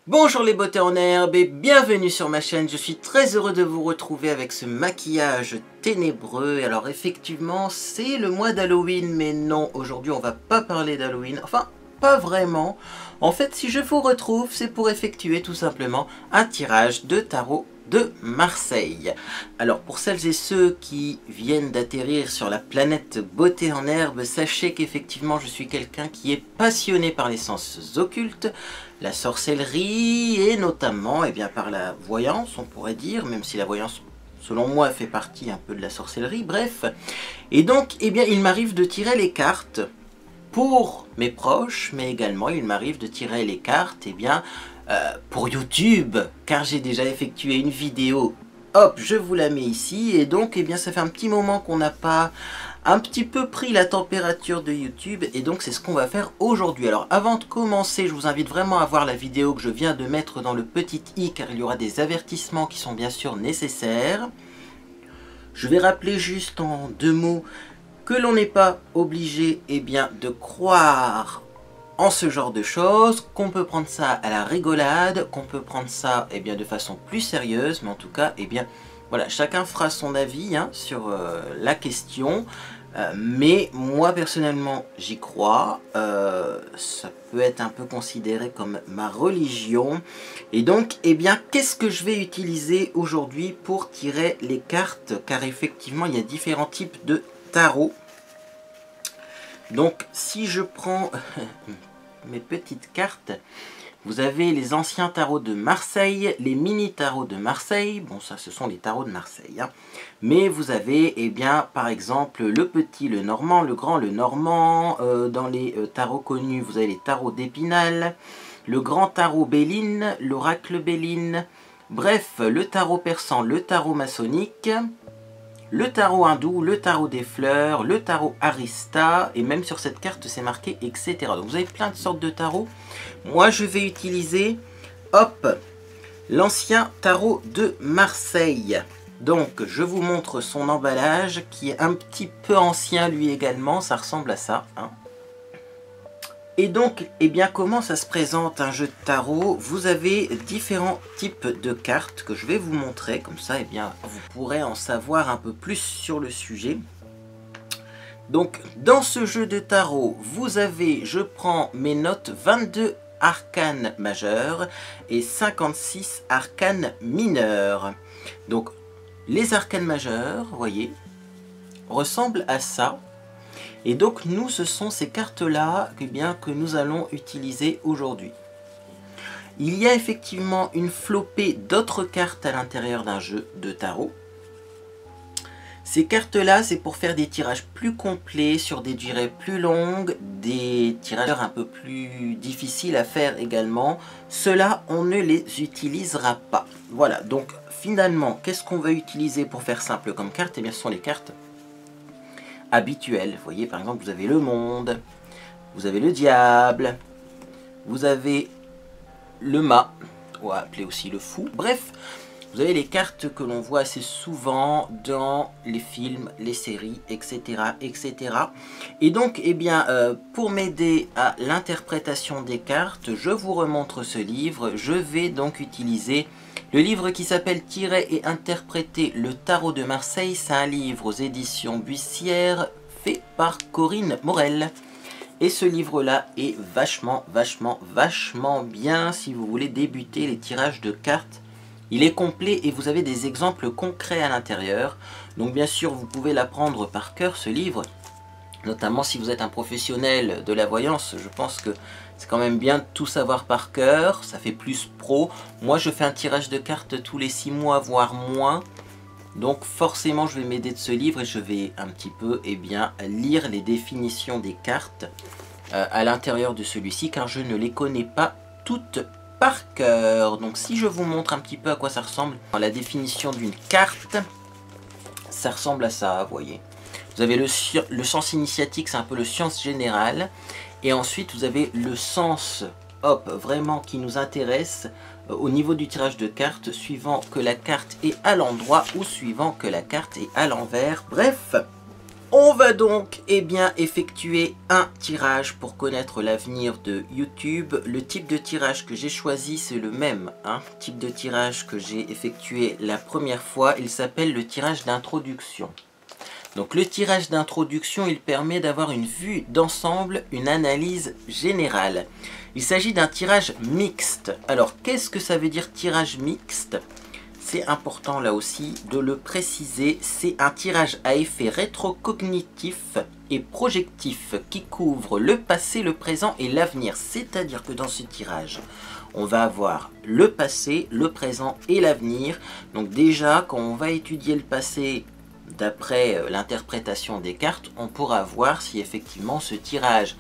Bonjour les beautés en herbe et bienvenue sur ma chaîne. Je suis très heureux de vous retrouver avec ce maquillage ténébreux. Alors effectivement c'est le mois d'Halloween, mais non, aujourd'hui on va pas parler d'Halloween, enfin pas vraiment. En fait si je vous retrouve c'est pour effectuer tout simplement un tirage de tarot de Marseille. Alors pour celles et ceux qui viennent d'atterrir sur la planète beauté en herbe, sachez qu'effectivement je suis quelqu'un qui est passionné par les sciences occultes, la sorcellerie et notamment par la voyance on pourrait dire, même si la voyance selon moi fait partie un peu de la sorcellerie, bref. Et donc il m'arrive de tirer les cartes pour mes proches, mais également il m'arrive de tirer les cartes pour YouTube, car j'ai déjà effectué une vidéo. Hop, je vous la mets ici, et donc ça fait un petit moment qu'on n'a pas un petit peu pris la température de YouTube, et donc c'est ce qu'on va faire aujourd'hui. Alors avant de commencer, je vous invite vraiment à voir la vidéo que je viens de mettre dans le petit i, car il y aura des avertissements qui sont bien sûr nécessaires. Je vais rappeler juste en deux mots que l'on n'est pas obligé de croire en ce genre de choses, qu'on peut prendre ça à la rigolade, qu'on peut prendre ça de façon plus sérieuse, mais en tout cas, voilà, chacun fera son avis sur la question. Mais moi personnellement j'y crois, ça peut être un peu considéré comme ma religion. Et donc qu'est-ce que je vais utiliser aujourd'hui pour tirer les cartes, car effectivement il y a différents types de tarot. Donc si je prends mes petites cartes, vous avez les anciens tarots de Marseille, les mini tarots de Marseille, bon ça ce sont les tarots de Marseille, mais vous avez par exemple le petit, le normand, le grand, le normand, dans les tarots connus vous avez les tarots d'Épinal, le grand tarot Béline, l'oracle Béline, bref le tarot persan, le tarot maçonnique, le tarot hindou, le tarot des fleurs, le tarot Arista, et même sur cette carte c'est marqué etc. Donc vous avez plein de sortes de tarots. Moi je vais utiliser, hop, l'ancien tarot de Marseille. Donc je vous montre son emballage qui est un petit peu ancien lui également, ça ressemble à ça. Et donc, comment ça se présente un jeu de tarot? Vous avez différents types de cartes que je vais vous montrer, comme ça, vous pourrez en savoir un peu plus sur le sujet. Donc, dans ce jeu de tarot, vous avez, je prends mes notes, 22 arcanes majeures et 56 arcanes mineures. Donc, les arcanes majeures, vous voyez, ressemblent à ça. Et donc nous, ce sont ces cartes-là que nous allons utiliser aujourd'hui. Il y a effectivement une flopée d'autres cartes à l'intérieur d'un jeu de tarot. Ces cartes-là, c'est pour faire des tirages plus complets, sur des durées plus longues, des tirages un peu plus difficiles à faire également. Ceux-là, on ne les utilisera pas. Voilà, donc finalement, qu'est-ce qu'on va utiliser pour faire simple comme carte? Ce sont les cartes habituelles. Vous voyez, par exemple, vous avez le monde, vous avez le diable, vous avez le mât, ou appelé aussi le fou. Bref, vous avez les cartes que l'on voit assez souvent dans les films, les séries, etc. etc. Et donc, pour m'aider à l'interprétation des cartes, je vous remontre ce livre. Je vais donc utiliser le livre qui s'appelle « Tirer et interpréter le tarot de Marseille ». C'est un livre aux éditions Buissière fait par Corinne Morel. Et ce livre-là est vachement bien si vous voulez débuter les tirages de cartes. Il est complet et vous avez des exemples concrets à l'intérieur. Donc bien sûr, vous pouvez l'apprendre par cœur, ce livre. Notamment si vous êtes un professionnel de la voyance, je pense que c'est quand même bien de tout savoir par cœur. Ça fait plus pro. Moi, je fais un tirage de cartes tous les 6 mois, voire moins. Donc forcément, je vais m'aider de ce livre et je vais un petit peu lire les définitions des cartes à l'intérieur de celui-ci, car je ne les connais pas toutes par cœur. Donc si je vous montre un petit peu à quoi ça ressemble, la définition d'une carte, ça ressemble à ça, vous voyez. Vous avez le sens initiatique, c'est un peu le sens général. Et ensuite, vous avez le sens, hop, vraiment qui nous intéresse au niveau du tirage de cartes, suivant que la carte est à l'endroit ou suivant que la carte est à l'envers. Bref, On va donc effectuer un tirage pour connaître l'avenir de YouTube. Le type de tirage que j'ai choisi, c'est le même type de tirage que j'ai effectué la première fois. Il s'appelle le tirage d'introduction. Donc le tirage d'introduction, il permet d'avoir une vue d'ensemble, une analyse générale. Il s'agit d'un tirage mixte. Alors qu'est-ce que ça veut dire tirage mixte ? C'est important là aussi de le préciser, c'est un tirage à effet rétrocognitif et projectif qui couvre le passé, le présent et l'avenir. C'est-à-dire que dans ce tirage, on va avoir le passé, le présent et l'avenir. Donc déjà, quand on va étudier le passé d'après l'interprétation des cartes, on pourra voir si effectivement ce tirage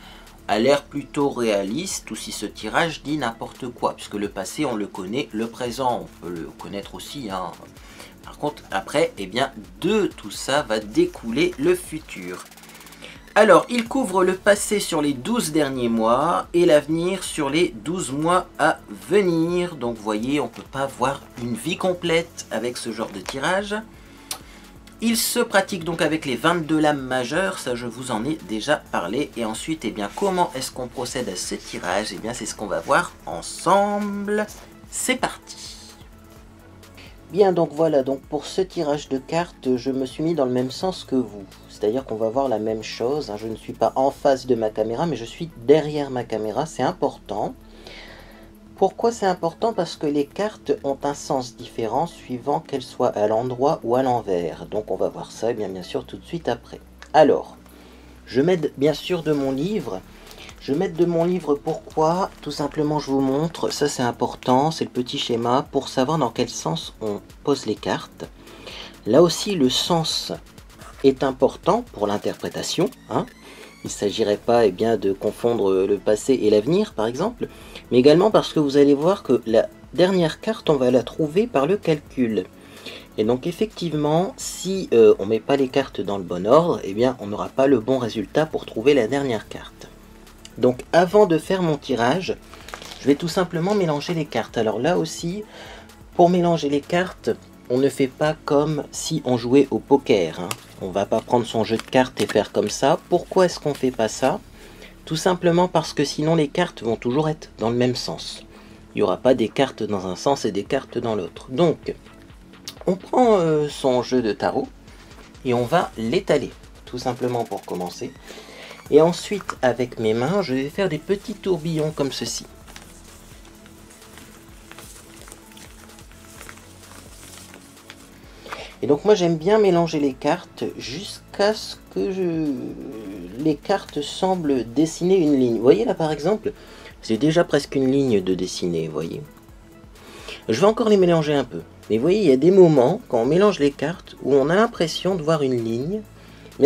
a l'air plutôt réaliste ou si ce tirage dit n'importe quoi, puisque le passé on le connaît, le présent on peut le connaître aussi. Par contre après, de tout ça va découler le futur. Alors il couvre le passé sur les 12 derniers mois et l'avenir sur les 12 mois à venir. Donc vous voyez, on ne peut pas voir une vie complète avec ce genre de tirage. Il se pratique donc avec les 22 lames majeures, ça je vous en ai déjà parlé. Et ensuite, comment est-ce qu'on procède à ce tirage? C'est ce qu'on va voir ensemble. C'est parti. Bien, donc voilà, donc pour ce tirage de cartes, je me suis mis dans le même sens que vous. C'est-à-dire qu'on va voir la même chose. Je ne suis pas en face de ma caméra, mais je suis derrière ma caméra, c'est important. Pourquoi c'est important? Parce que les cartes ont un sens différent suivant qu'elles soient à l'endroit ou à l'envers. Donc on va voir ça bien sûr tout de suite après. Alors, je m'aide bien sûr de mon livre. Je m'aide de mon livre pourquoi? Tout simplement je vous montre, ça c'est important, c'est le petit schéma pour savoir dans quel sens on pose les cartes. Là aussi le sens est important pour l'interprétation. Il ne s'agirait pas de confondre le passé et l'avenir par exemple, mais également parce que vous allez voir que la dernière carte on va la trouver par le calcul. Et donc effectivement si on ne met pas les cartes dans le bon ordre, on n'aura pas le bon résultat pour trouver la dernière carte. Donc avant de faire mon tirage, je vais tout simplement mélanger les cartes. Alors là aussi, pour mélanger les cartes, on ne fait pas comme si on jouait au poker. On ne va pas prendre son jeu de cartes et faire comme ça. Pourquoi est-ce qu'on ne fait pas ça? Tout simplement parce que sinon les cartes vont toujours être dans le même sens. Il n'y aura pas des cartes dans un sens et des cartes dans l'autre. Donc, on prend son jeu de tarot et on va l'étaler, tout simplement pour commencer. Et ensuite, avec mes mains, je vais faire des petits tourbillons comme ceci. Et donc moi j'aime bien mélanger les cartes jusqu'à ce que les cartes semblent dessiner une ligne. Vous voyez là par exemple, c'est déjà presque une ligne de dessiner, vous voyez. Je vais encore les mélanger un peu. Mais vous voyez, il y a des moments, quand on mélange les cartes, où on a l'impression de voir une ligne.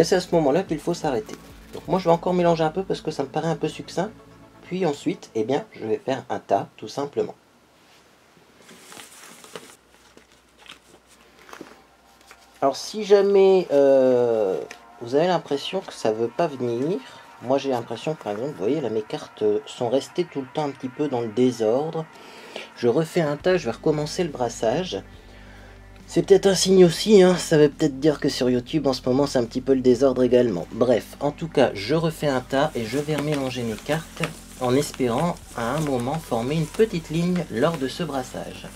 C'est à ce moment-là qu'il faut s'arrêter. Donc moi je vais encore mélanger un peu parce que ça me paraît un peu succinct. Puis ensuite, je vais faire un tas, tout simplement. Alors si jamais vous avez l'impression que ça ne veut pas venir, moi j'ai l'impression que par exemple, vous voyez là mes cartes sont restées tout le temps un petit peu dans le désordre. Je refais un tas, je vais recommencer le brassage. C'est peut-être un signe aussi, ça veut peut-être dire que sur YouTube en ce moment c'est un petit peu le désordre également. Bref, en tout cas je refais un tas et je vais remélanger mes cartes en espérant à un moment former une petite ligne lors de ce brassage.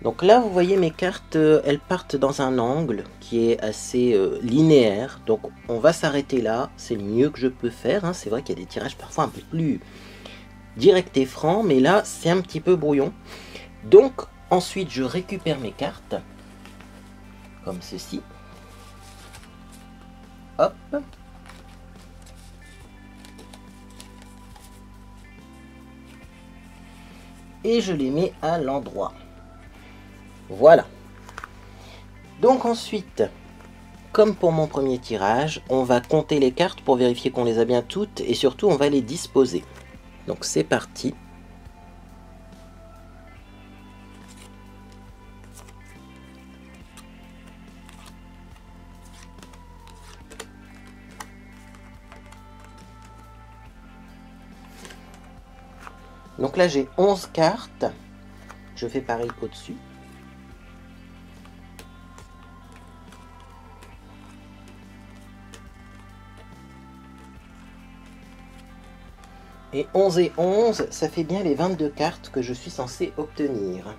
Donc là, vous voyez mes cartes, elles partent dans un angle qui est assez linéaire. Donc on va s'arrêter là, c'est le mieux que je peux faire. C'est vrai qu'il y a des tirages parfois un peu plus directs et francs, mais là c'est un petit peu brouillon. Donc ensuite je récupère mes cartes, comme ceci. Hop. Et je les mets à l'endroit. Voilà. Donc ensuite, comme pour mon premier tirage, on va compter les cartes pour vérifier qu'on les a bien toutes et surtout on va les disposer. Donc c'est parti. Donc là j'ai 11 cartes. Je fais pareil au-dessus. Et 11 et 11, ça fait bien les 22 cartes que je suis censé obtenir.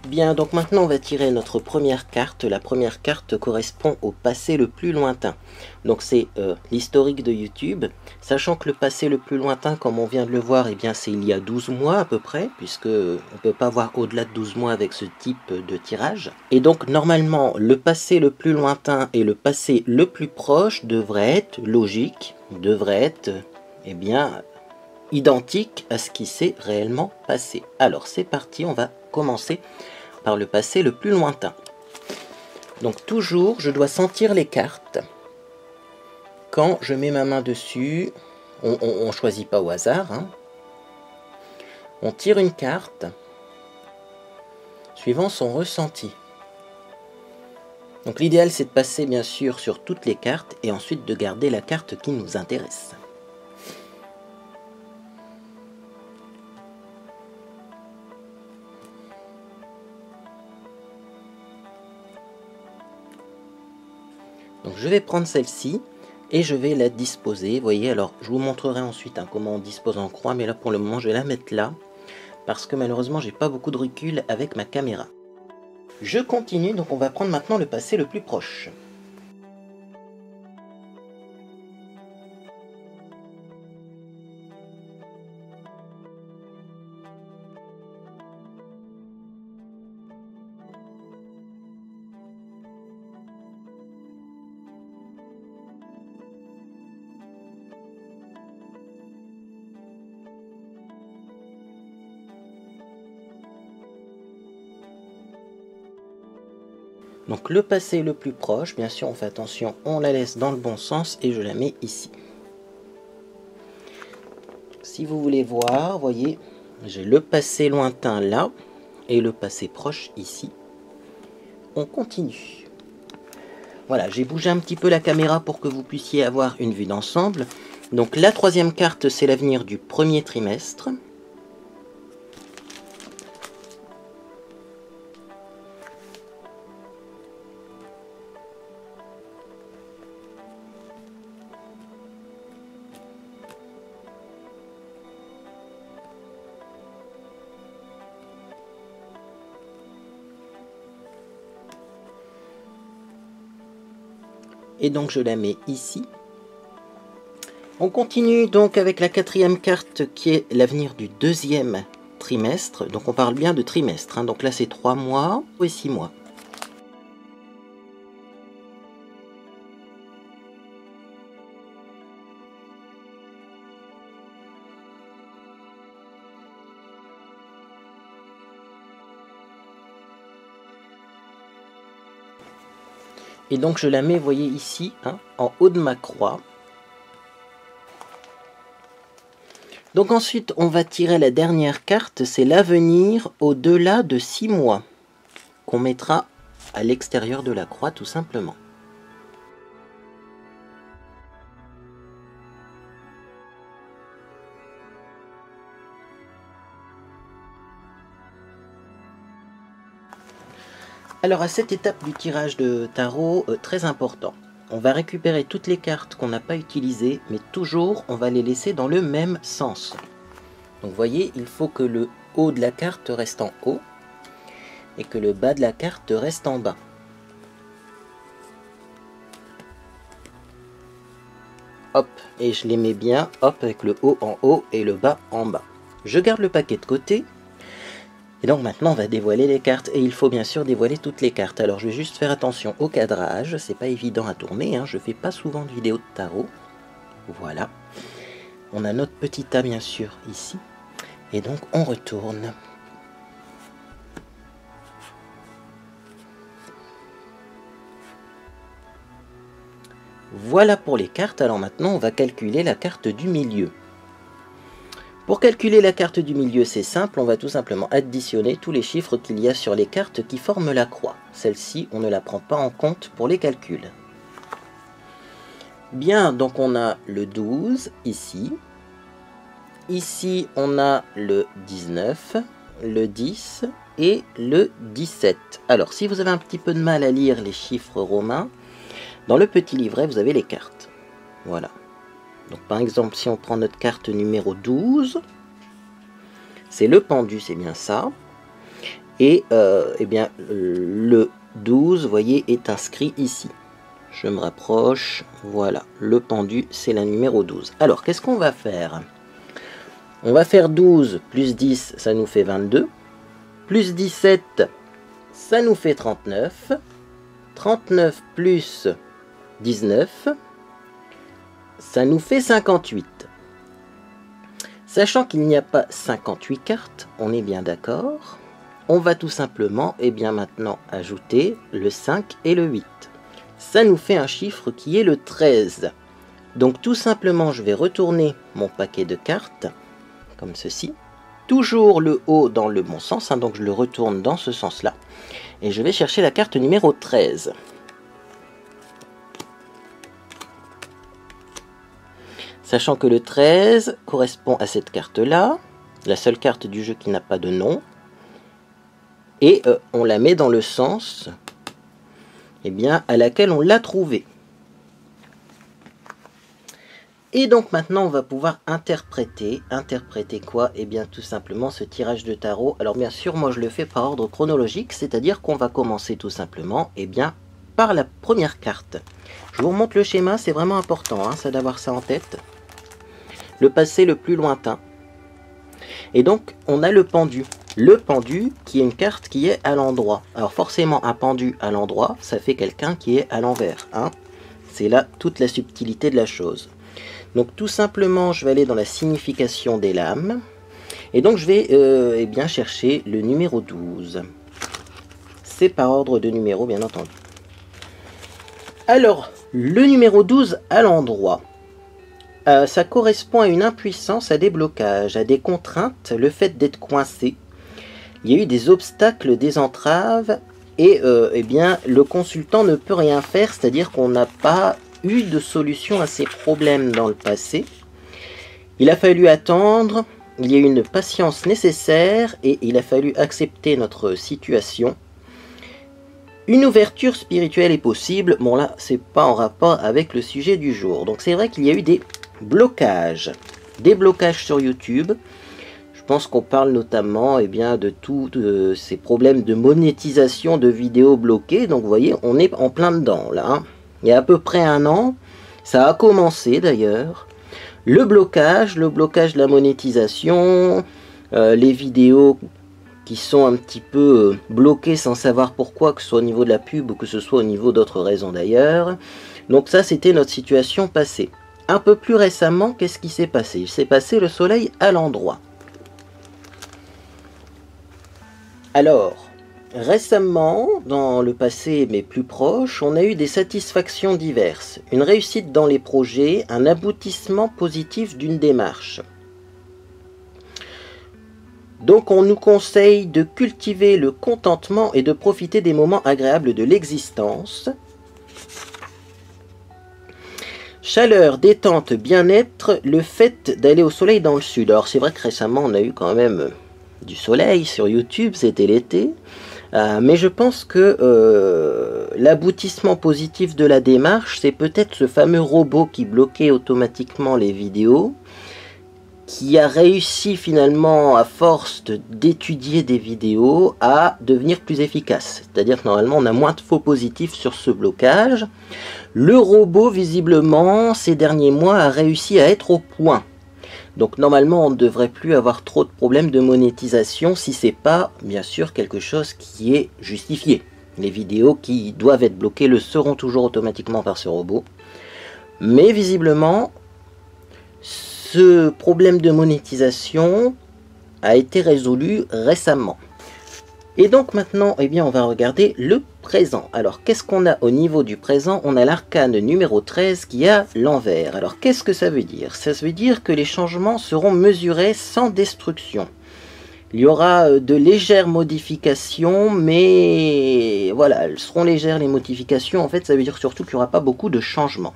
Bien, donc maintenant on va tirer notre première carte. La première carte correspond au passé le plus lointain. Donc c'est l'historique de YouTube. Sachant que le passé le plus lointain, comme on vient de le voir, eh bien c'est il y a 12 mois à peu près, puisque on ne peut pas voir au-delà de 12 mois avec ce type de tirage. Et donc normalement, le passé le plus lointain et le passé le plus proche devraient être logiques, devraient être, eh bien, identiques à ce qui s'est réellement passé. Alors c'est parti, on va commencer par le passé le plus lointain. Donc toujours, je dois sentir les cartes. Quand je mets ma main dessus, on ne choisit pas au hasard. Hein. On tire une carte suivant son ressenti. Donc l'idéal c'est de passer bien sûr sur toutes les cartes et ensuite de garder la carte qui nous intéresse. Donc je vais prendre celle-ci et je vais la disposer. Vous voyez, alors je vous montrerai ensuite hein, comment on dispose en croix, mais là pour le moment je vais la mettre là, parce que malheureusement j'ai pas beaucoup de recul avec ma caméra. Je continue, donc on va prendre maintenant le passé le plus proche. Donc le passé le plus proche, bien sûr on fait attention, on la laisse dans le bon sens et je la mets ici. Si vous voulez voir, voyez, j'ai le passé lointain là et le passé proche ici. On continue. Voilà, j'ai bougé un petit peu la caméra pour que vous puissiez avoir une vue d'ensemble. Donc la troisième carte, c'est l'avenir du premier trimestre. Et donc je la mets ici. On continue donc avec la quatrième carte qui est l'avenir du deuxième trimestre. Donc on parle bien de trimestre. Hein. Donc là c'est 3 mois et 6 mois. Et donc je la mets, vous voyez ici, hein, en haut de ma croix. Donc ensuite, on va tirer la dernière carte, c'est l'avenir au-delà de 6 mois, qu'on mettra à l'extérieur de la croix tout simplement. Alors à cette étape du tirage de tarot, très important, on va récupérer toutes les cartes qu'on n'a pas utilisées, mais toujours on va les laisser dans le même sens. Donc vous voyez, il faut que le haut de la carte reste en haut et que le bas de la carte reste en bas. Hop, et je les mets bien, hop, avec le haut en haut et le bas en bas. Je garde le paquet de côté. Et donc maintenant on va dévoiler les cartes et il faut bien sûr dévoiler toutes les cartes. Alors je vais juste faire attention au cadrage, c'est pas évident à tourner, hein. Je fais pas souvent de vidéos de tarot. Voilà. On a notre petit tas bien sûr ici. Et donc on retourne. Voilà pour les cartes, alors maintenant on va calculer la carte du milieu. Pour calculer la carte du milieu, c'est simple, on va tout simplement additionner tous les chiffres qu'il y a sur les cartes qui forment la croix. Celle-ci, on ne la prend pas en compte pour les calculs. Bien, donc on a le 12 ici. Ici, on a le 19, le 10 et le 17. Alors, si vous avez un petit peu de mal à lire les chiffres romains, dans le petit livret, vous avez les cartes. Voilà. Donc par exemple, si on prend notre carte numéro 12, c'est le pendu, c'est bien ça. Et eh bien, le 12, vous voyez, est inscrit ici. Je me rapproche, voilà, le pendu, c'est la numéro 12. Alors, qu'est-ce qu'on va faire? On va faire 12 plus 10, ça nous fait 22. Plus 17, ça nous fait 39. 39 plus 19, ça nous fait 58. Sachant qu'il n'y a pas 58 cartes, on est bien d'accord, on va tout simplement, et bien maintenant, ajouter le 5 et le 8. Ça nous fait un chiffre qui est le 13. Donc tout simplement, je vais retourner mon paquet de cartes, comme ceci. Toujours le haut dans le bon sens, hein, donc je le retourne dans ce sens-là. Et je vais chercher la carte numéro 13. Sachant que le 13 correspond à cette carte-là, la seule carte du jeu qui n'a pas de nom. Et on la met dans le sens bien, à laquelle on l'a trouvée. Et donc maintenant on va pouvoir interpréter quoi? Et bien tout simplement ce tirage de tarot. Alors bien sûr moi je le fais par ordre chronologique, c'est-à-dire qu'on va commencer tout simplement bien par la première carte. Je vous remonte le schéma, c'est vraiment important hein, ça d'avoir ça en tête. Le passé le plus lointain. Et donc on a le pendu. Le pendu qui est une carte qui est à l'endroit. Alors forcément un pendu à l'endroit, ça fait quelqu'un qui est à l'envers. Hein. C'est là toute la subtilité de la chose. Donc tout simplement, je vais aller dans la signification des lames. Et donc je vais bien chercher le numéro 12. C'est par ordre de numéro, bien entendu. Alors, le numéro 12 à l'endroit. Ça correspond à une impuissance, à des blocages, à des contraintes, le fait d'être coincé. Il y a eu des obstacles, des entraves. Et eh bien, le consultant ne peut rien faire, c'est-à-dire qu'on n'a pas eu de solution à ces problèmes dans le passé. Il a fallu attendre, il y a eu une patience nécessaire et il a fallu accepter notre situation. Une ouverture spirituelle est possible. Bon là, c'est pas en rapport avec le sujet du jour. Donc c'est vrai qu'il y a eu des blocages sur YouTube. Je pense qu'on parle notamment bien, de tous ces problèmes de monétisation de vidéos bloquées. Donc vous voyez, on est en plein dedans là. Hein. Il y a à peu près un an, ça a commencé d'ailleurs, le blocage de la monétisation, les vidéos qui sont un petit peu bloquées sans savoir pourquoi, que ce soit au niveau de la pub ou que ce soit au niveau d'autres raisons d'ailleurs. Donc ça, c'était notre situation passée. Un peu plus récemment, qu'est-ce qui s'est passé? Il s'est passé le soleil à l'endroit. Alors, récemment, dans le passé mais plus proche, on a eu des satisfactions diverses. Une réussite dans les projets, un aboutissement positif d'une démarche. Donc on nous conseille de cultiver le contentement et de profiter des moments agréables de l'existence. Chaleur, détente, bien-être, le fait d'aller au soleil dans le sud. Alors c'est vrai que récemment on a eu quand même du soleil sur YouTube, c'était l'été. Mais je pense que l'aboutissement positif de la démarche, c'est peut-être ce fameux robot qui bloquait automatiquement les vidéos, qui a réussi finalement, à force d'étudier des vidéos, à devenir plus efficace. C'est-à-dire que normalement, on a moins de faux positifs sur ce blocage. Le robot, visiblement, ces derniers mois, a réussi à être au point. Donc normalement, on ne devrait plus avoir trop de problèmes de monétisation si ce n'est pas, bien sûr, quelque chose qui est justifié. Les vidéos qui doivent être bloquées le seront toujours automatiquement par ce robot. Mais visiblement, ce problème de monétisation a été résolu récemment. Et donc maintenant, eh bien, on va regarder le présent. Alors, qu'est-ce qu'on a au niveau du présent? On a l'arcane numéro 13 qui a l'envers. Alors, qu'est-ce que ça veut dire? Ça veut dire que les changements seront mesurés sans destruction. Il y aura de légères modifications, mais voilà, elles seront légères les modifications. En fait, ça veut dire surtout qu'il n'y aura pas beaucoup de changements.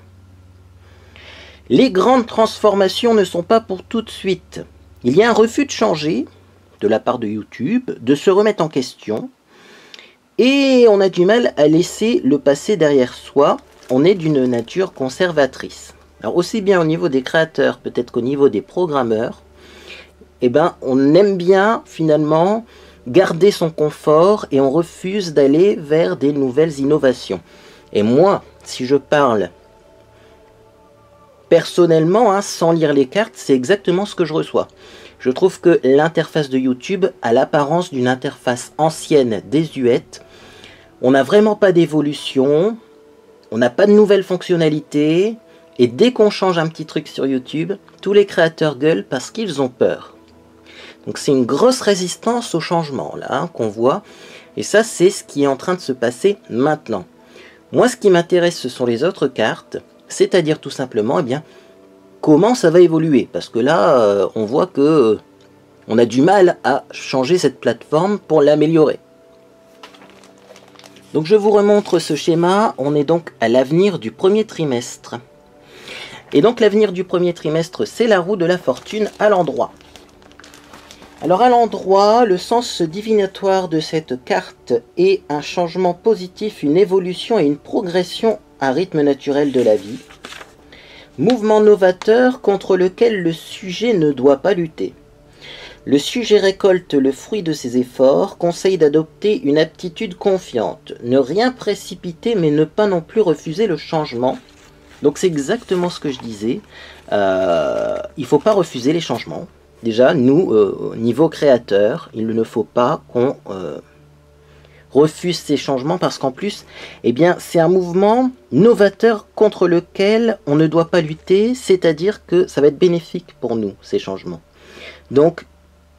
Les grandes transformations ne sont pas pour tout de suite. Il y a un refus de changer de la part de YouTube, de se remettre en question, et on a du mal à laisser le passé derrière soi. On est d'une nature conservatrice. Alors aussi bien au niveau des créateurs, peut-être qu'au niveau des programmeurs, eh ben, on aime bien finalement garder son confort et on refuse d'aller vers des nouvelles innovations. Et moi, si je parle personnellement, hein, sans lire les cartes, c'est exactement ce que je reçois. Je trouve que l'interface de YouTube a l'apparence d'une interface ancienne, désuète. On n'a vraiment pas d'évolution, on n'a pas de nouvelles fonctionnalités, et dès qu'on change un petit truc sur YouTube, tous les créateurs gueulent parce qu'ils ont peur. Donc c'est une grosse résistance au changement là hein, qu'on voit, et ça c'est ce qui est en train de se passer maintenant. Moi ce qui m'intéresse ce sont les autres cartes, c'est-à-dire tout simplement eh bien, comment ça va évoluer, parce que là on voit que on a du mal à changer cette plateforme pour l'améliorer. Donc je vous remontre ce schéma, on est donc à l'avenir du premier trimestre. Et donc l'avenir du premier trimestre, c'est la roue de la fortune à l'endroit. Alors à l'endroit, le sens divinatoire de cette carte est un changement positif, une évolution et une progression à rythme naturel de la vie. Mouvement novateur contre lequel le sujet ne doit pas lutter. Le sujet récolte le fruit de ses efforts, conseille d'adopter une aptitude confiante. Ne rien précipiter mais ne pas non plus refuser le changement. Donc c'est exactement ce que je disais, il ne faut pas refuser les changements. Déjà, nous, au niveau créateur, il ne faut pas qu'on refuse ces changements parce qu'en plus, eh bien, c'est un mouvement novateur contre lequel on ne doit pas lutter, c'est-à-dire que ça va être bénéfique pour nous, ces changements. Donc,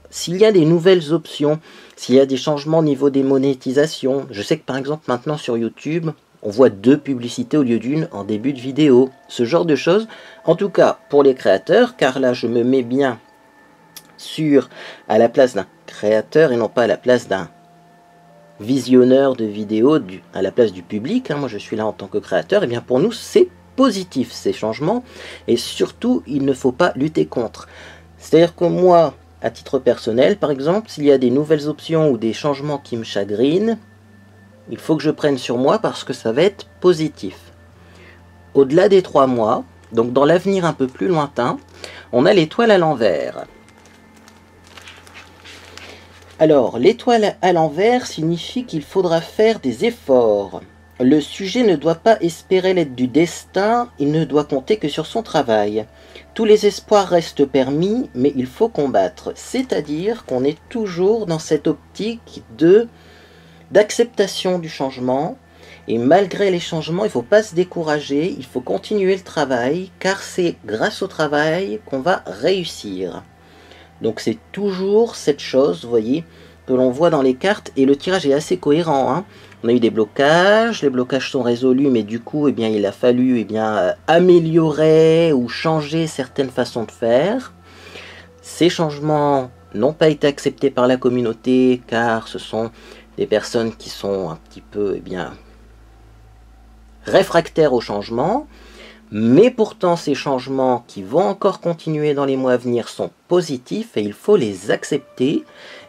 s'il y a des nouvelles options, s'il y a des changements au niveau des monétisations, je sais que par exemple maintenant sur YouTube, on voit 2 publicités au lieu d'une en début de vidéo. Ce genre de choses, en tout cas pour les créateurs, car là je me mets bien à la place d'un créateur et non pas à la place d'un visionneur de vidéos, à la place du public. Hein, moi je suis là en tant que créateur, et bien pour nous c'est positif ces changements, et surtout il ne faut pas lutter contre. C'est-à-dire que moi, à titre personnel par exemple, s'il y a des nouvelles options ou des changements qui me chagrinent, il faut que je prenne sur moi parce que ça va être positif. Au-delà des 3 mois, donc dans l'avenir un peu plus lointain, on a l'étoile à l'envers. Alors, l'étoile à l'envers signifie qu'il faudra faire des efforts. Le sujet ne doit pas espérer l'aide du destin, il ne doit compter que sur son travail. Tous les espoirs restent permis, mais il faut combattre. C'est-à-dire qu'on est toujours dans cette optique d'acceptation du changement, et malgré les changements, il ne faut pas se décourager, il faut continuer le travail, car c'est grâce au travail qu'on va réussir. Donc c'est toujours cette chose, vous voyez, que l'on voit dans les cartes, et le tirage est assez cohérent. Hein. On a eu des blocages, les blocages sont résolus, mais du coup, eh bien, il a fallu améliorer ou changer certaines façons de faire. Ces changements n'ont pas été acceptés par la communauté, car ce sont des personnes qui sont un petit peu réfractaires au changement, mais pourtant ces changements qui vont encore continuer dans les mois à venir sont positifs et il faut les accepter.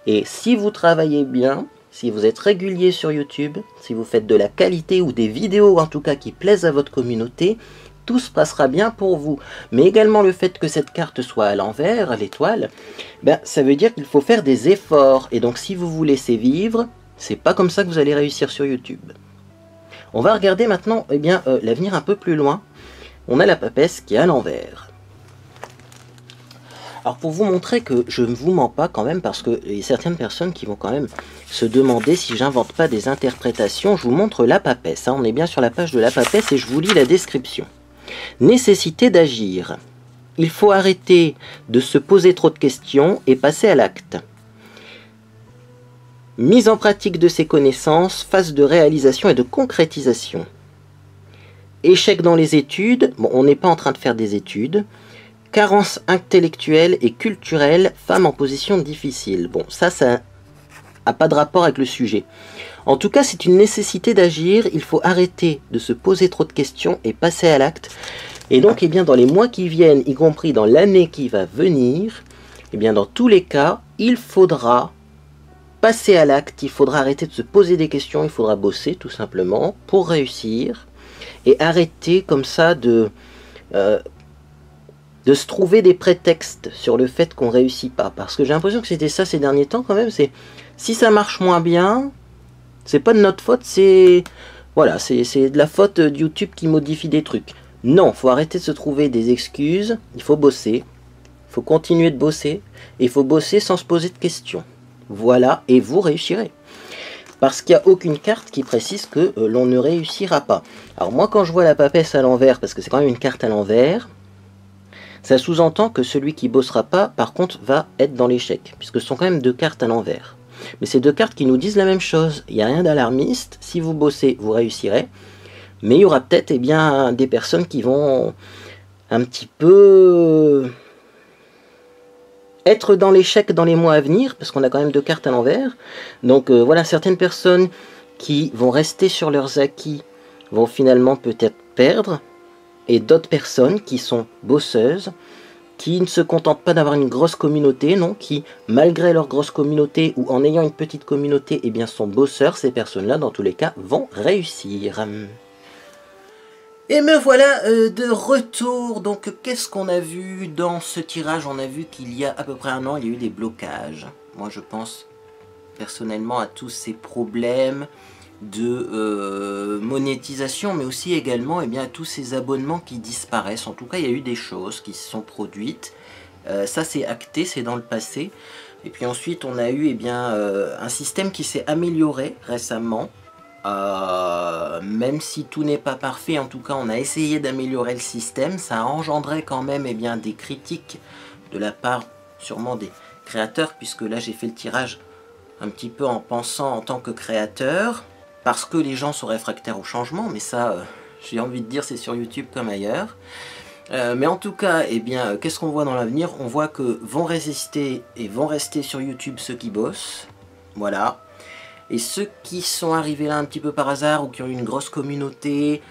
Et si vous travaillez bien, si vous êtes régulier sur YouTube, si vous faites de la qualité ou des vidéos en tout cas qui plaisent à votre communauté, tout se passera bien pour vous. Mais également le fait que cette carte soit à l'envers, l'étoile, ben, ça veut dire qu'il faut faire des efforts. Et donc si vous vous laissez vivre, c'est pas comme ça que vous allez réussir sur YouTube. On va regarder maintenant l'avenir un peu plus loin. On a la papesse qui est à l'envers. Alors pour vous montrer que je ne vous mens pas quand même, parce qu'il y a certaines personnes qui vont quand même se demander si j'invente pas des interprétations, je vous montre la papesse. Hein. On est bien sur la page de la papesse et je vous lis la description. Nécessité d'agir. Il faut arrêter de se poser trop de questions et passer à l'acte. Mise en pratique de ses connaissances, phase de réalisation et de concrétisation. Échec dans les études, bon, on n'est pas en train de faire des études. Carence intellectuelle et culturelle, femme en position difficile. Bon, ça n'a pas de rapport avec le sujet. En tout cas, c'est une nécessité d'agir, il faut arrêter de se poser trop de questions et passer à l'acte. Et donc, eh bien, dans les mois qui viennent, y compris dans l'année qui va venir, eh bien, dans tous les cas, il faudra passer à l'acte, il faudra arrêter de se poser des questions, il faudra bosser tout simplement pour réussir. Et arrêter comme ça de de se trouver des prétextes sur le fait qu'on réussit pas. Parce que j'ai l'impression que c'était ça ces derniers temps quand même. C'est si ça marche moins bien, c'est pas de notre faute, c'est voilà, c'est de la faute de YouTube qui modifie des trucs. Non, faut arrêter de se trouver des excuses. Il faut bosser, il faut continuer de bosser, et il faut bosser sans se poser de questions. Voilà, et vous réussirez. Parce qu'il n'y a aucune carte qui précise que l'on ne réussira pas. Alors moi, quand je vois la papesse à l'envers, parce que c'est quand même une carte à l'envers, ça sous-entend que celui qui bossera pas, par contre, va être dans l'échec. Puisque ce sont quand même deux cartes à l'envers. Mais c'est deux cartes qui nous disent la même chose. Il n'y a rien d'alarmiste. Si vous bossez, vous réussirez. Mais il y aura peut-être des personnes qui vont un petit peu être dans l'échec dans les mois à venir, parce qu'on a quand même deux cartes à l'envers. Donc voilà, certaines personnes qui vont rester sur leurs acquis vont finalement peut-être perdre, et d'autres personnes qui sont bosseuses, qui ne se contentent pas d'avoir une grosse communauté, non, qui, malgré leur grosse communauté, ou en ayant une petite communauté, eh bien sont bosseurs, ces personnes-là, dans tous les cas, vont réussir. Et me voilà de retour. Donc qu'est-ce qu'on a vu dans ce tirage? On a vu qu'il y a à peu près un an, il y a eu des blocages. Moi je pense personnellement à tous ces problèmes de monétisation, mais aussi également à tous ces abonnements qui disparaissent. En tout cas il y a eu des choses qui se sont produites. Ça c'est acté, c'est dans le passé. Et puis ensuite on a eu un système qui s'est amélioré récemment. Même si tout n'est pas parfait, en tout cas on a essayé d'améliorer le système. Ça a engendré quand même des critiques de la part sûrement des créateurs, puisque là j'ai fait le tirage un petit peu en pensant en tant que créateur, parce que les gens sont réfractaires au changement, mais ça j'ai envie de dire c'est sur YouTube comme ailleurs. Mais en tout cas, qu'est-ce qu'on voit dans l'avenir? On voit que vont résister et vont rester sur YouTube ceux qui bossent, voilà. Et ceux qui sont arrivés là un petit peu par hasard ou qui ont eu une grosse communauté,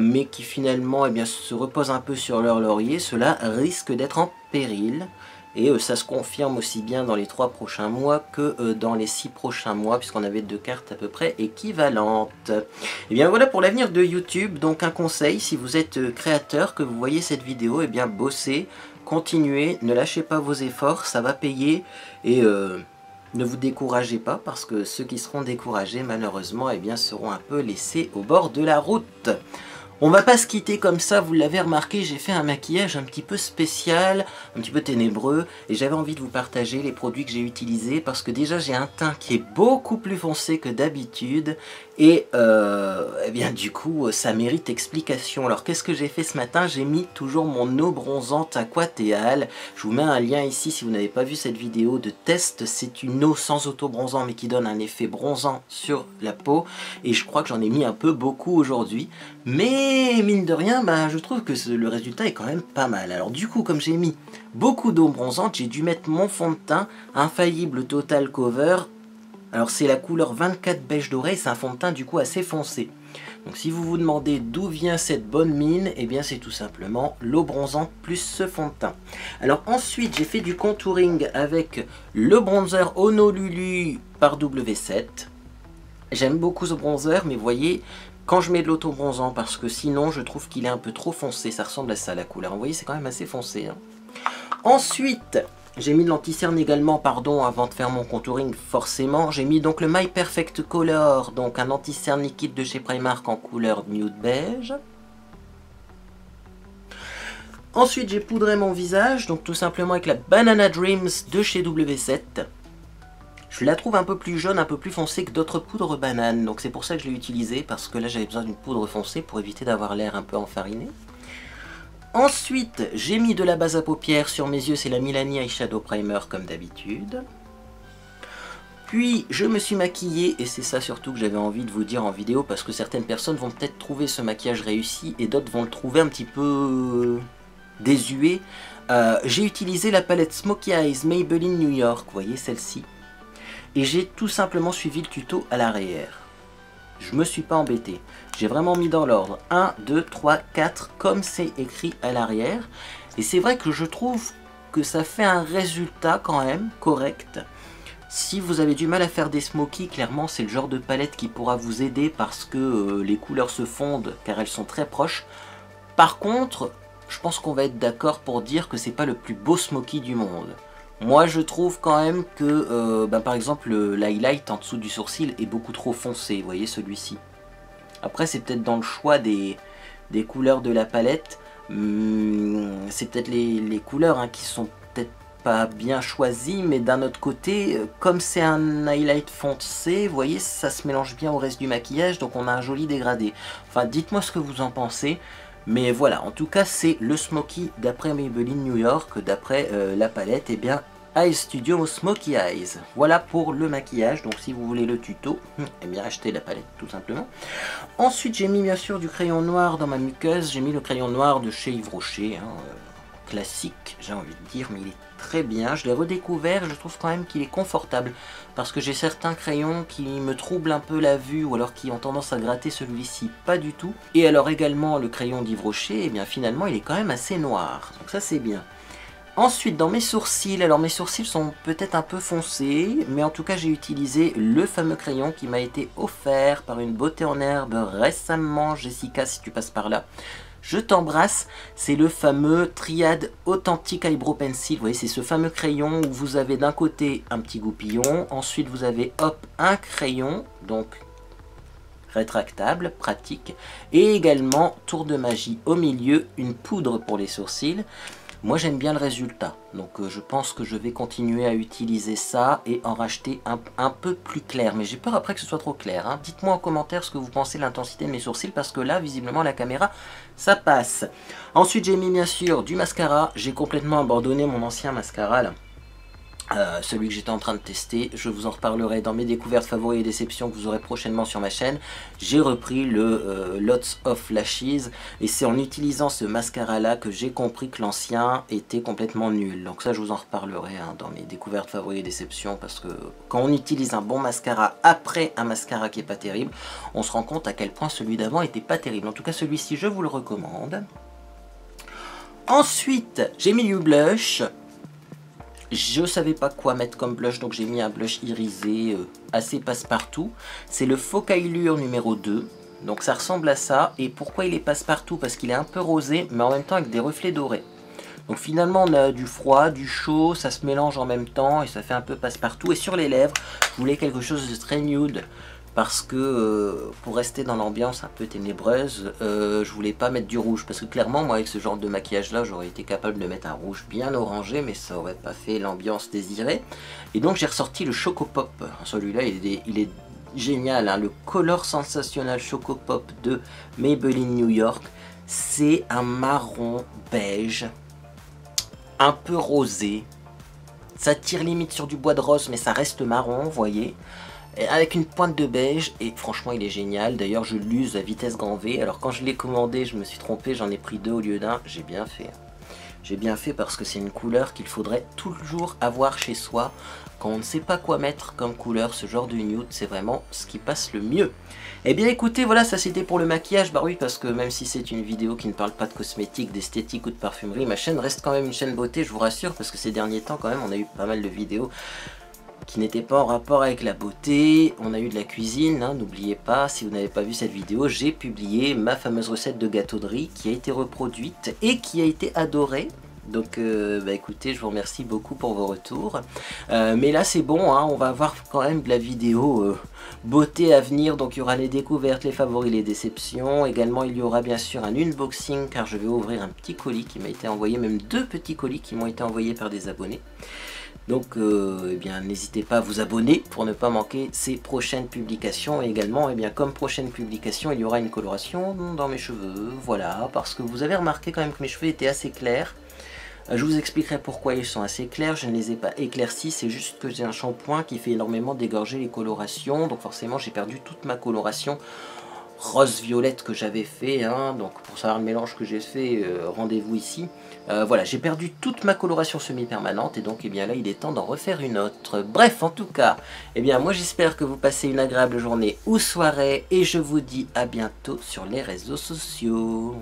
mais qui finalement se reposent un peu sur leur laurier, ceux-là risquent d'être en péril. Et ça se confirme aussi bien dans les 3 prochains mois que dans les 6 prochains mois, puisqu'on avait 2 cartes à peu près équivalentes. Et bien voilà pour l'avenir de YouTube. Donc un conseil, si vous êtes créateur, que vous voyez cette vidéo, bossez, continuez, ne lâchez pas vos efforts, ça va payer. Et ne vous découragez pas, parce que ceux qui seront découragés, malheureusement, seront un peu laissés au bord de la route. On va pas se quitter comme ça, vous l'avez remarqué, j'ai fait un maquillage un petit peu spécial, un petit peu ténébreux, et j'avais envie de vous partager les produits que j'ai utilisés, parce que déjà j'ai un teint qui est beaucoup plus foncé que d'habitude, et du coup ça mérite explication. Alors qu'est-ce que j'ai fait ce matin? J'ai mis toujours mon eau bronzante Aquateal. Je vous mets un lien ici si vous n'avez pas vu cette vidéo de test. C'est une eau sans auto-bronzant mais qui donne un effet bronzant sur la peau, et je crois que j'en ai mis un peu beaucoup aujourd'hui, mais mine de rien je trouve que le résultat est quand même pas mal. Alors du coup, comme j'ai mis beaucoup d'eau bronzante, j'ai dû mettre mon fond de teint Infaillible Total Cover. Alors c'est la couleur 24 beige doré, c'est un fond de teint du coup assez foncé. Donc si vous vous demandez d'où vient cette bonne mine, c'est tout simplement l'eau bronzante plus ce fond de teint. Alors ensuite j'ai fait du contouring avec le bronzer Honolulu par W7. J'aime beaucoup ce bronzer, mais vous voyez, quand je mets de l'auto-bronzant, parce que sinon je trouve qu'il est un peu trop foncé, ça ressemble à ça la couleur. Vous voyez, c'est quand même assez foncé. Ensuite, j'ai mis de l'anti-cerne également, avant de faire mon contouring, forcément. J'ai mis donc le My Perfect Color, donc un anti-cerne liquide de chez Primark en couleur nude beige. Ensuite, j'ai poudré mon visage, donc tout simplement avec la Banana Dreams de chez W7. Je la trouve un peu plus jaune, un peu plus foncée que d'autres poudres bananes, donc c'est pour ça que je l'ai utilisée, parce que là j'avais besoin d'une poudre foncée pour éviter d'avoir l'air un peu enfariné. Ensuite, j'ai mis de la base à paupières sur mes yeux, c'est la Milani Eyeshadow Primer comme d'habitude. Puis je me suis maquillé, et c'est ça surtout que j'avais envie de vous dire en vidéo, parce que certaines personnes vont peut-être trouver ce maquillage réussi, et d'autres vont le trouver un petit peu désuet. J'ai utilisé la palette Smokey Eyes Maybelline New York, vous voyez celle-ci. Et j'ai tout simplement suivi le tuto à l'arrière. Je me suis pas embêté. J'ai vraiment mis dans l'ordre 1, 2, 3, 4 comme c'est écrit à l'arrière. Et c'est vrai que je trouve que ça fait un résultat quand même correct. Si vous avez du mal à faire des smokies, clairement c'est le genre de palette qui pourra vous aider parce que les couleurs se fondent car elles sont très proches. Par contre, je pense qu'on va être d'accord pour dire que c'est pas le plus beau smoky du monde. Moi je trouve quand même que par exemple l'highlight en dessous du sourcil est beaucoup trop foncé, vous voyez celui-ci. Après c'est peut-être dans le choix des couleurs de la palette, c'est peut-être les couleurs hein, qui sont peut-être pas bien choisies, mais d'un autre côté, comme c'est un highlight foncé, vous voyez ça se mélange bien au reste du maquillage, donc on a un joli dégradé. Enfin dites-moi ce que vous en pensez. Mais voilà, en tout cas c'est le smoky d'après Maybelline New York, d'après la palette, et bien Eye Studio Smoky Eyes. Voilà pour le maquillage, donc si vous voulez le tuto, eh bien achetez la palette tout simplement. Ensuite j'ai mis bien sûr du crayon noir dans ma muqueuse, j'ai mis le crayon noir de chez Yves Rocher, hein, classique j'ai envie de dire, mais il est très bien. Je l'ai redécouvert, je trouve quand même qu'il est confortable, parce que j'ai certains crayons qui me troublent un peu la vue, ou alors qui ont tendance à gratter, celui-ci pas du tout. Et alors également le crayon d'Yves Rocher, et bien finalement il est quand même assez noir, donc ça c'est bien. Ensuite dans mes sourcils, alors mes sourcils sont peut-être un peu foncés, mais en tout cas j'ai utilisé le fameux crayon qui m'a été offert par une beauté en herbe récemment, Jessica si tu passes par là. Je t'embrasse, c'est le fameux Triade Authentic Eyebrow Pencil, vous voyez c'est ce fameux crayon où vous avez d'un côté un petit goupillon, ensuite vous avez hop un crayon, donc rétractable, pratique, et également tour de magie au milieu, une poudre pour les sourcils. Moi j'aime bien le résultat, donc je pense que je vais continuer à utiliser ça et en racheter un peu plus clair, mais j'ai peur après que ce soit trop clair, hein. Dites-moi en commentaire ce que vous pensez de l'intensité de mes sourcils, parce que là visiblement la caméra ça passe. Ensuite j'ai mis bien sûr du mascara, j'ai complètement abandonné mon ancien mascara là. Celui que j'étais en train de tester, je vous en reparlerai dans mes découvertes favoris et déceptions que vous aurez prochainement sur ma chaîne. J'ai repris le Lots of Lashes et c'est en utilisant ce mascara là que j'ai compris que l'ancien était complètement nul. Donc ça je vous en reparlerai hein, dans mes découvertes favoris et déceptions, parce que quand on utilise un bon mascara après un mascara qui est pas terrible, on se rend compte à quel point celui d'avant était pas terrible. En tout cas celui-ci je vous le recommande. Ensuite j'ai mis du blush. Je savais pas quoi mettre comme blush, donc j'ai mis un blush irisé assez passe-partout. C'est le Focaillure numéro 2. Donc ça ressemble à ça. Et pourquoi il est passe-partout? Parce qu'il est un peu rosé, mais en même temps avec des reflets dorés. Donc finalement on a du froid, du chaud, ça se mélange en même temps et ça fait un peu passe-partout. Et sur les lèvres, je voulais quelque chose de très nude. Parce que pour rester dans l'ambiance un peu ténébreuse, je voulais pas mettre du rouge. Parce que clairement, moi avec ce genre de maquillage là, j'aurais été capable de mettre un rouge bien orangé, mais ça aurait pas fait l'ambiance désirée. Et donc j'ai ressorti le Choco Pop. Celui-là il est génial, hein. Le Color Sensational Choco Pop de Maybelline New York. C'est un marron beige, un peu rosé. Ça tire limite sur du bois de rose, mais ça reste marron, vous voyez. Avec une pointe de beige, et franchement il est génial. D'ailleurs je l'use à vitesse grand V. Alors quand je l'ai commandé je me suis trompé, j'en ai pris 2 au lieu d'un. J'ai bien fait. J'ai bien fait parce que c'est une couleur qu'il faudrait toujours avoir chez soi. Quand on ne sait pas quoi mettre comme couleur, ce genre de nude, c'est vraiment ce qui passe le mieux. Eh bien écoutez, voilà, ça c'était pour le maquillage. Bah oui, parce que même si c'est une vidéo qui ne parle pas de cosmétiques, d'esthétique ou de parfumerie, ma chaîne reste quand même une chaîne beauté, je vous rassure, parce que ces derniers temps quand même on a eu pas mal de vidéos qui n'était pas en rapport avec la beauté. On a eu de la cuisine, hein, n'oubliez pas, si vous n'avez pas vu cette vidéo, j'ai publié ma fameuse recette de gâteau de riz qui a été reproduite et qui a été adorée. Donc écoutez, je vous remercie beaucoup pour vos retours. Mais là c'est bon, hein, on va avoir quand même de la vidéo beauté à venir. Donc il y aura les découvertes, les favoris, les déceptions. Également il y aura bien sûr un unboxing, car je vais ouvrir un petit colis qui m'a été envoyé, même 2 petits colis qui m'ont été envoyés par des abonnés. Donc eh bien n'hésitez pas à vous abonner pour ne pas manquer ces prochaines publications. Et également, eh bien, comme prochaine publication, il y aura une coloration dans mes cheveux. Voilà, parce que vous avez remarqué quand même que mes cheveux étaient assez clairs. Je vous expliquerai pourquoi ils sont assez clairs. Je ne les ai pas éclaircis, c'est juste que j'ai un shampoing qui fait énormément dégorger les colorations. Donc forcément j'ai perdu toute ma coloration rose-violette que j'avais fait, hein. Donc pour savoir le mélange que j'ai fait, rendez-vous ici. Voilà, j'ai perdu toute ma coloration semi-permanente et donc eh bien là il est temps d'en refaire une autre. Bref, en tout cas, eh bien moi j'espère que vous passez une agréable journée ou soirée et je vous dis à bientôt sur les réseaux sociaux.